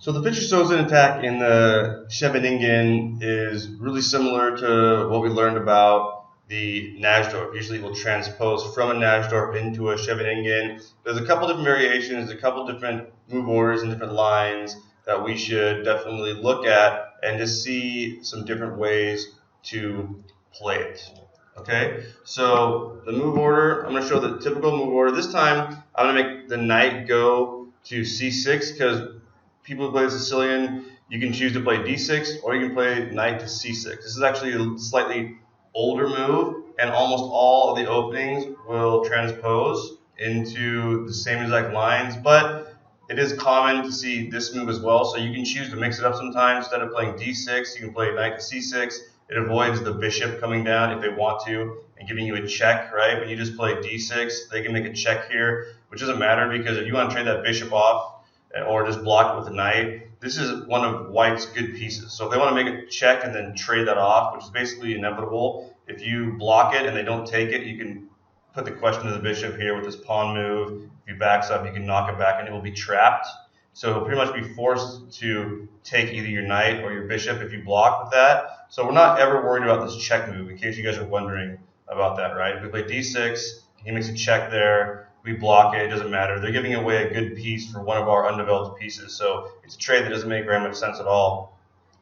So the Fischer Sozin attack in the Scheveningen is really similar to what we learned about the Najdorf. Usually we'll transpose from a Najdorf into a Scheveningen. There's a couple different variations, a couple different move orders and different lines that we should definitely look at and just see some different ways to play it. Okay, so the move order, I'm going to show the typical move order. This time I'm going to make the knight go to c6 because people who play the Sicilian, you can choose to play d6 or you can play knight to c6. This is actually a slightly older move, and almost all of the openings will transpose into the same exact lines, but it is common to see this move as well, so you can choose to mix it up sometimes. Instead of playing d6, you can play knight to c6. It avoids the bishop coming down if they want to and giving you a check, right? When you just play d6, they can make a check here, which doesn't matter because if you want to trade that bishop off, or just block it with a knight, this is one of white's good pieces. So if they want to make a check and then trade that off, which is basically inevitable, if you block it and they don't take it, you can put the question to the bishop here with this pawn move. If he backs up, you can knock it back and it will be trapped. So it'll pretty much be forced to take either your knight or your bishop if you block with that. So we're not ever worried about this check move, in case you guys are wondering about that, right? If we play d6, he makes a check there, we block it, it doesn't matter. They're giving away a good piece for one of our undeveloped pieces. So it's a trade that doesn't make very much sense at all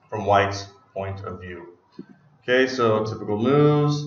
from white's point of view. Okay, so typical moves.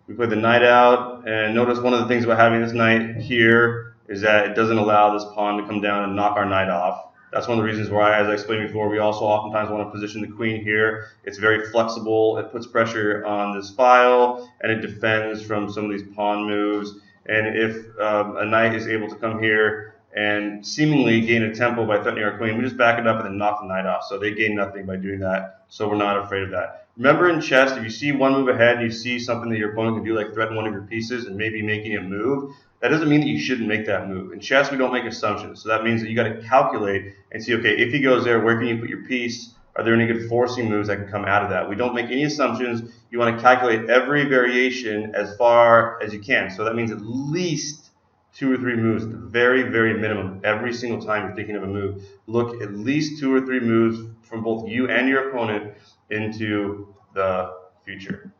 We play the knight out, and notice one of the things about having this knight here is that it doesn't allow this pawn to come down and knock our knight off. That's one of the reasons why, as I explained before, we also oftentimes want to position the queen here. It's very flexible, it puts pressure on this file, and it defends from some of these pawn moves. And if a knight is able to come here and seemingly gain a tempo by threatening our queen, we just back it up and then knock the knight off. So they gain nothing by doing that, so we're not afraid of that. Remember in chess, if you see one move ahead, you see something that your opponent can do, like threaten one of your pieces and maybe making a move, that doesn't mean that you shouldn't make that move. In chess, we don't make assumptions. So that means that you got to calculate and see, okay, if he goes there, where can you put your piece? Are there any good forcing moves that can come out of that? We don't make any assumptions. You want to calculate every variation as far as you can. So that means at least 2 or 3 moves, at the very, very minimum. Every single time you're thinking of a move, look at least 2 or 3 moves from both you and your opponent into the future.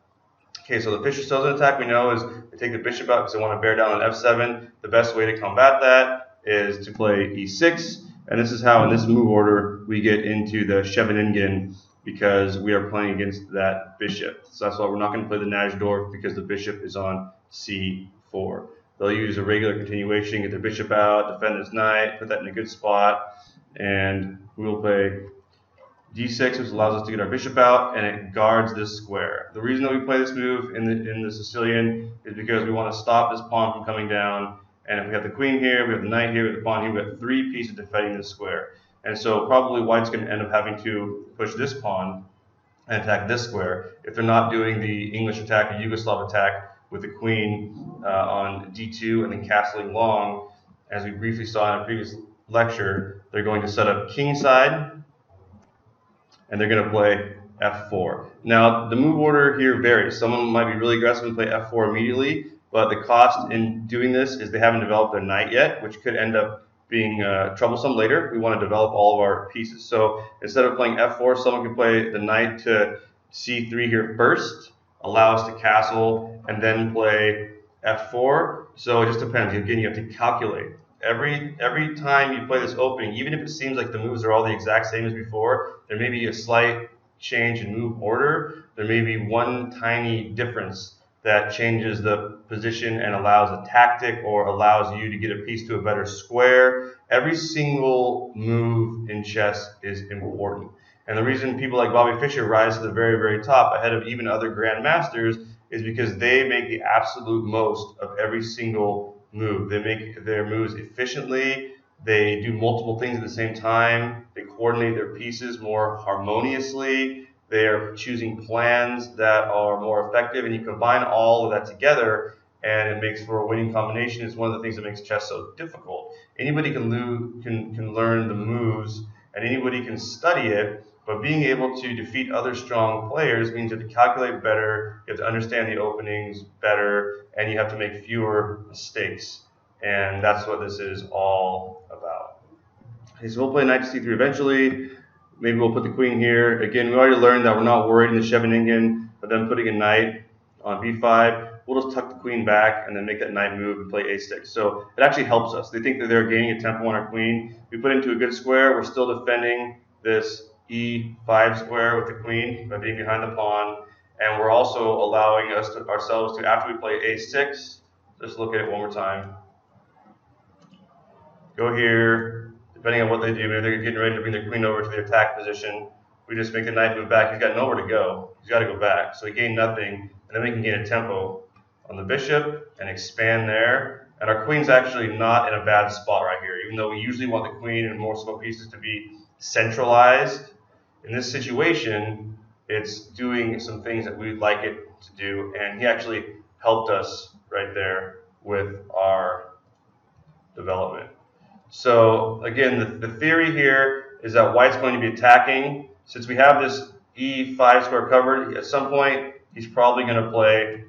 Okay, so the Fischer Sozin attack we know is they take the bishop out because they want to bear down on f7. The best way to combat that is to play e6. And this is how, in this move order, we get into the Scheveningen because we are playing against that bishop. So that's why we're not going to play the Najdorf because the bishop is on c4. They'll use a regular continuation, get the bishop out, defend this knight, put that in a good spot, and we will play d6, which allows us to get our bishop out, and it guards this square. The reason that we play this move in the Sicilian is because we want to stop this pawn from coming down. And if we have the queen here, we have the knight here, we have the pawn here, we have 3 pieces defending this square. And so probably white's going to end up having to push this pawn and attack this square if they're not doing the English attack or Yugoslav attack with the queen on d2 and then castling long. As we briefly saw in a previous lecture, they're going to set up kingside, and they're going to play f4. Now, the move order here varies. Someone might be really aggressive and play f4 immediately, but the cost in doing this is they haven't developed their knight yet, which could end up being troublesome later. We want to develop all of our pieces. So instead of playing f4, someone can play the knight to c3 here first, allow us to castle, and then play f4. So it just depends. Again, you have to calculate. Every time you play this opening, even if it seems like the moves are all the exact same as before, there may be a slight change in move order. There may be one tiny difference that changes the position and allows a tactic or allows you to get a piece to a better square. Every single move in chess is important. And the reason people like Bobby Fischer rise to the very, very top ahead of even other grandmasters is because they make the absolute most of every single move. They make their moves efficiently. They do multiple things at the same time. They coordinate their pieces more harmoniously. They are choosing plans that are more effective, and you combine all of that together, and it makes for a winning combination. It's one of the things that makes chess so difficult. Anybody can learn the moves, and anybody can study it, but being able to defeat other strong players means you have to calculate better, you have to understand the openings better, and you have to make fewer mistakes. And that's what this is all about. So we'll play knight to c3 eventually. Maybe we'll put the queen here. Again, we already learned that we're not worried in the Scheveningen, but then putting a knight on b5. We'll just tuck the queen back and then make that knight move and play a6. So it actually helps us. They think that they're gaining a tempo on our queen. We put into a good square. We're still defending this e5 square with the queen by being behind the pawn. And we're also allowing ourselves to, after we play a6, just look at it one more time. Go here, depending on what they do. Maybe they're getting ready to bring their queen over to their attack position. We just make the knight move back. He's got nowhere to go. He's got to go back. So he gained nothing. And then we can gain a tempo on the bishop and expand there. And our queen's actually not in a bad spot right here, even though we usually want the queen and more small pieces to be centralized. In this situation, it's doing some things that we'd like it to do. And he actually helped us right there with our development. So again, the theory here is that white's going to be attacking. Since we have this e5 square covered, at some point he's probably going to play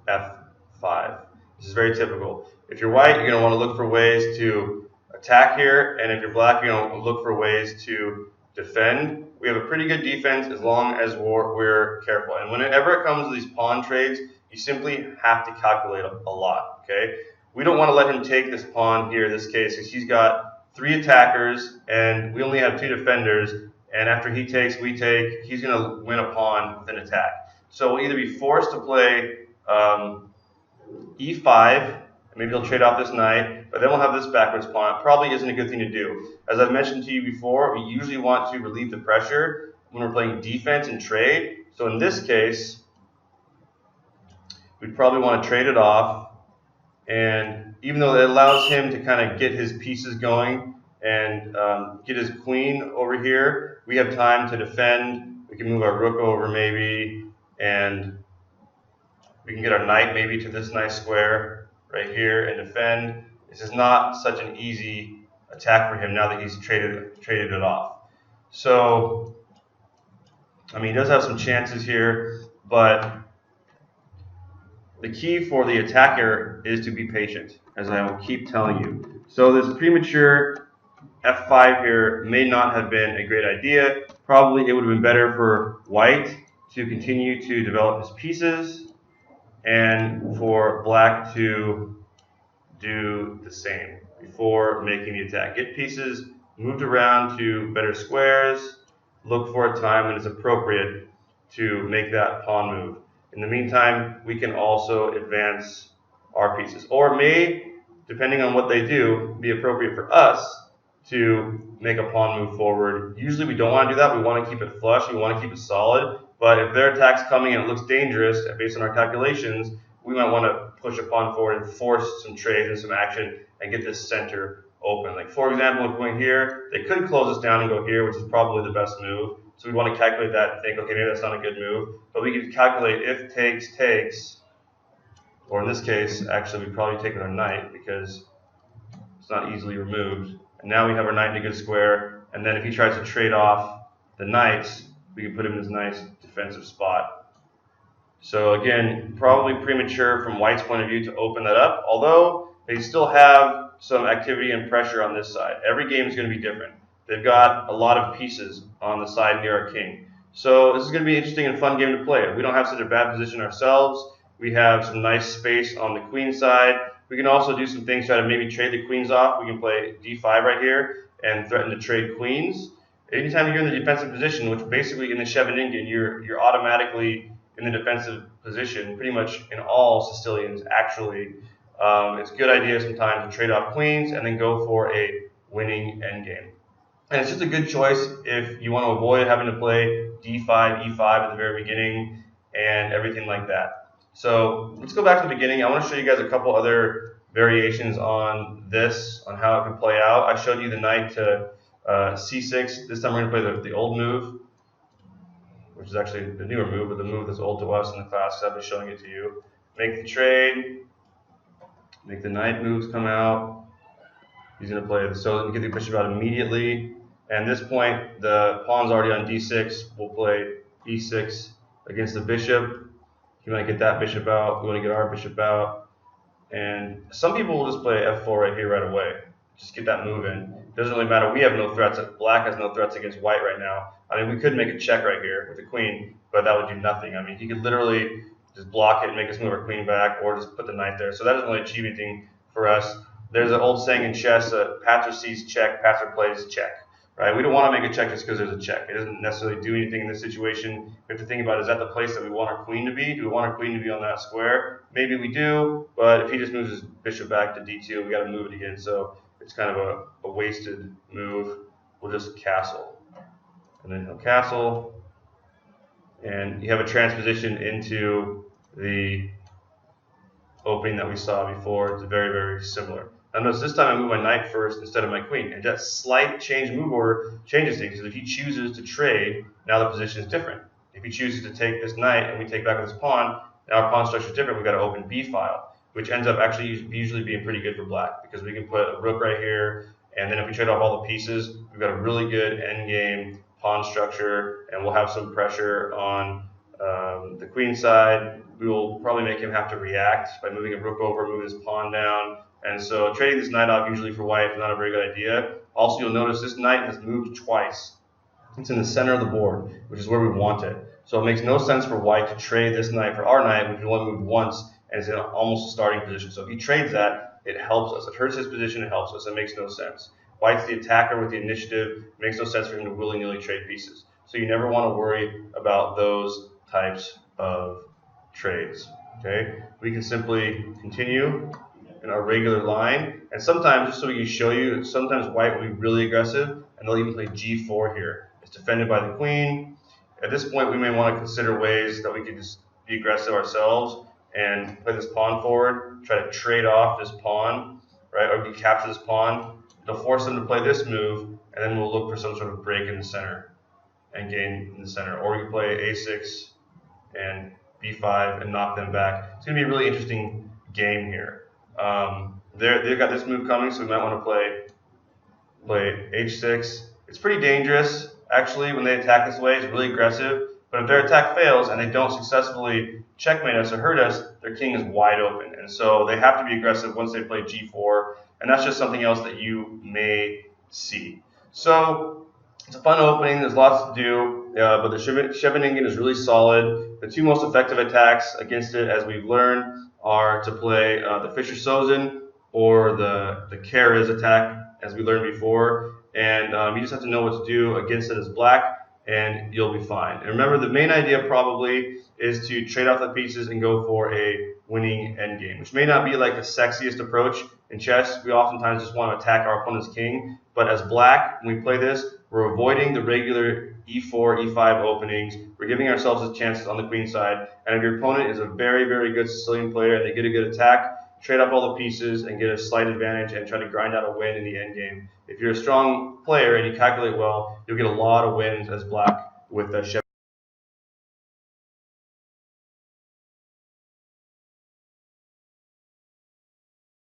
f5. This is very typical. If you're white, you're going to want to look for ways to attack here, and if you're black, you're going to look for ways to defend. We have a pretty good defense as long as we're careful. And whenever it comes to these pawn trades, you simply have to calculate a lot, okay? We don't want to let him take this pawn here in this case because he's got 3 attackers and we only have 2 defenders, and after he takes, we take, he's going to win a pawn with an attack. So we'll either be forced to play e5, and maybe he'll trade off this knight, but then we'll have this backwards pawn. It probably isn't a good thing to do. As I've mentioned to you before, we usually want to relieve the pressure when we're playing defense and trade. So in this case, we'd probably want to trade it off. And even though it allows him to kind of get his pieces going and get his queen over here, we have time to defend. We can move our rook over maybe, and we can get our knight maybe to this nice square right here and defend. This is not such an easy attack for him now that he's traded it off. So, I mean, he does have some chances here, but the key for the attacker is to be patient, as I will keep telling you. So this premature f5 here may not have been a great idea. Probably it would have been better for white to continue to develop his pieces and for black to do the same before making the attack. Get pieces moved around to better squares. Look for a time when it's appropriate to make that pawn move. In the meantime, we can also advance our pieces. Or it may, depending on what they do, be appropriate for us to make a pawn move forward. Usually we don't want to do that. We want to keep it flush. We want to keep it solid. But if their attack's coming and it looks dangerous, based on our calculations, we might want to push a pawn forward and force some trades and some action and get this center open. Like, for example, if going here, they could close us down and go here, which is probably the best move. So we'd want to calculate that and think, okay, maybe that's not a good move. But we could calculate if takes, or in this case, actually we'd probably take our knight because it's not easily removed. And now we have our knight in a good square. And then if he tries to trade off the knights, we can put him in this nice defensive spot. So again, probably premature from white's point of view to open that up, although they still have some activity and pressure on this side. Every game is going to be different. They've got a lot of pieces on the side near our king. So this is going to be an interesting and fun game to play. We don't have such a bad position ourselves. We have some nice space on the queen side. We can also do some things, try to maybe trade the queens off. We can play d5 right here and threaten to trade queens. Anytime you're in the defensive position, which basically in the Scheveningen, you're automatically in the defensive position, pretty much in all Sicilians actually. It's a good idea sometimes to trade off queens and then go for a winning endgame. And it's just a good choice if you want to avoid having to play d5, e5 at the very beginning and everything like that. So let's go back to the beginning. I want to show you guys a couple other variations on this, on how it can play out. I showed you the knight to c6. This time we're going to play the old move, which is actually the newer move, but the move that's old to us in the class, because I've been showing it to you. Make the trade, make the knight moves come out. He's going to play the Sozin, get the bishop out immediately. And at this point, the pawn's already on d6. We'll play e6 against the bishop. He might get that bishop out. We want to get our bishop out. And some people will just play f4 right here right away. just get that move in. Doesn't really matter. We have no threats. Black has no threats against white right now. I mean, we could make a check right here with the queen, but that would do nothing. I mean, he could literally just block it and make us move our queen back, or just put the knight there. So that doesn't really achieve anything for us. There's an old saying in chess, Patzer sees check, Patzer plays check. Right? We don't want to make a check just because there's a check. It doesn't necessarily do anything in this situation. We have to think about, is that the place that we want our queen to be? Do we want our queen to be on that square? Maybe we do, but if he just moves his bishop back to d2, we got to move it again. So it's kind of a wasted move. We'll just castle. And then he'll castle. And you have a transposition into the opening that we saw before. It's very, very similar. Now notice this time I move my knight first instead of my queen. And that slight change move order changes things. Because if he chooses to trade, now the position is different. If he chooses to take this knight and we take back this pawn, now our pawn structure is different. We've got to open b file, which ends up actually usually being pretty good for black, because we can put a rook right here, and then if we trade off all the pieces, we've got a really good endgame pawn structure, and we'll have some pressure on the queen side. We will probably make him have to react by moving a rook over, moving his pawn down. And so trading this knight off usually for white is not a very good idea. Also, you'll notice this knight has moved twice. It's in the center of the board, which is where we want it. So it makes no sense for white to trade this knight for our knight, which we only moved once, and is in almost a starting position. So if he trades that, it helps us. It hurts his position, it helps us. It makes no sense. White's the attacker with the initiative. It makes no sense for him to willy-nilly trade pieces. So you never want to worry about those types of trades. Okay? We can simply continue in our regular line, and sometimes, just so we can show you, sometimes white will be really aggressive, and they'll even play g4 here. It's defended by the queen. At this point, we may want to consider ways that we could just be aggressive ourselves and play this pawn forward, try to trade off this pawn, right? Or if we capture this pawn, they'll force them to play this move, and then we'll look for some sort of break in the center and gain in the center. Or we can play a6 and b5 and knock them back. It's going to be a really interesting game here. They've got this move coming, so we might want to play h6. It's pretty dangerous, actually, when they attack this way. It's really aggressive. But if their attack fails and they don't successfully checkmate us or hurt us, their king is wide open. And so they have to be aggressive once they play g4. And that's just something else that you may see. So it's a fun opening. There's lots to do. But the Scheveningen is really solid. The two most effective attacks against it, as we've learned, are to play the Fischer Sozin or the Keres attack, as we learned before. And you just have to know what to do against it as black, and you'll be fine. And remember, the main idea probably is to trade off the pieces and go for a winning endgame, which may not be like the sexiest approach in chess. We oftentimes just want to attack our opponent's king. But as black, when we play this, we're avoiding the regular e4, e5 openings. We're giving ourselves chances on the queen side. And if your opponent is a very, very good Sicilian player and they get a good attack, trade off all the pieces and get a slight advantage and try to grind out a win in the endgame. If you're a strong player and you calculate well, you'll get a lot of wins as black with the Scheveningen.